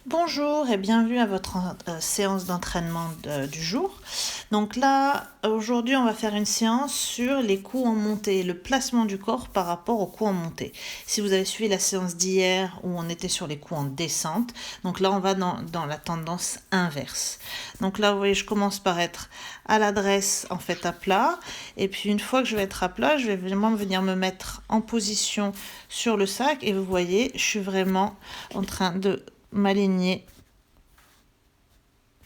Bonjour et bienvenue à votre séance d'entraînement du jour. Donc là, aujourd'hui, on va faire une séance sur les coups en montée, le placement du corps par rapport aux coups en montée. Si vous avez suivi la séance d'hier où on était sur les coups en descente, donc là, on va dans la tendance inverse. Donc là, vous voyez, je commence par être à l'adresse, en fait, à plat. Et puis, une fois que je vais être à plat, je vais vraiment venir me mettre en position sur le sac. Et vous voyez, je suis vraiment en train de m'aligner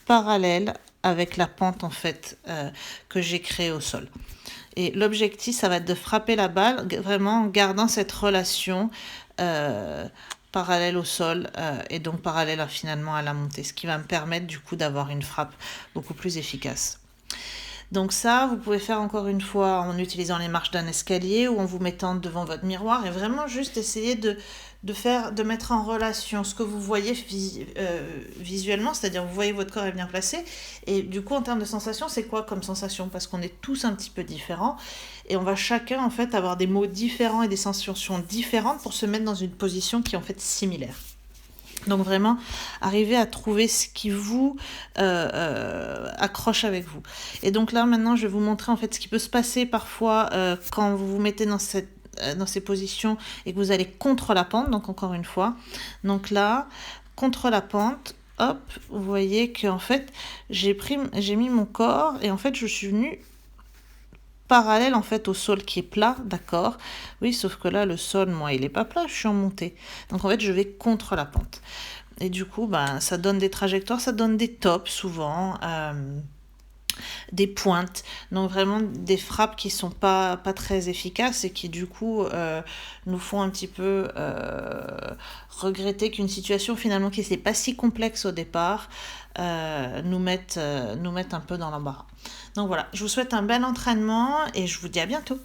parallèle avec la pente en fait que j'ai créée au sol. Et l'objectif, ça va être de frapper la balle vraiment en gardant cette relation parallèle au sol et donc parallèle finalement à la montée, ce qui va me permettre du coup d'avoir une frappe beaucoup plus efficace. Donc ça, vous pouvez faire encore une fois en utilisant les marches d'un escalier ou en vous mettant devant votre miroir et vraiment juste essayer de mettre en relation ce que vous voyez visuellement, c'est-à-dire vous voyez votre corps est bien placé et du coup en termes de sensation, c'est quoi comme sensation? Parce qu'on est tous un petit peu différents et on va chacun en fait avoir des mots différents et des sensations différentes pour se mettre dans une position qui est en fait similaire. Donc vraiment, arriver à trouver ce qui vous accroche avec vous. Et donc là, maintenant, je vais vous montrer en fait ce qui peut se passer parfois quand vous vous mettez dans ces positions et que vous allez contre la pente. Donc encore une fois, donc là, contre la pente, hop, vous voyez que en fait, j'ai mis mon corps et en fait, je suis venue parallèle en fait au sol qui est plat, d'accord. Oui, sauf que là, le sol, moi, il est pas plat, je suis en montée. Donc en fait, je vais contre la pente. Et du coup, ben, ça donne des trajectoires, ça donne des tops souvent, des pointes. Donc vraiment des frappes qui sont pas très efficaces et qui du coup nous font un petit peu regretter qu'une situation finalement qui n'était pas si complexe au départ nous mette un peu dans l'embarras. Donc voilà, je vous souhaite un bel entraînement et je vous dis à bientôt.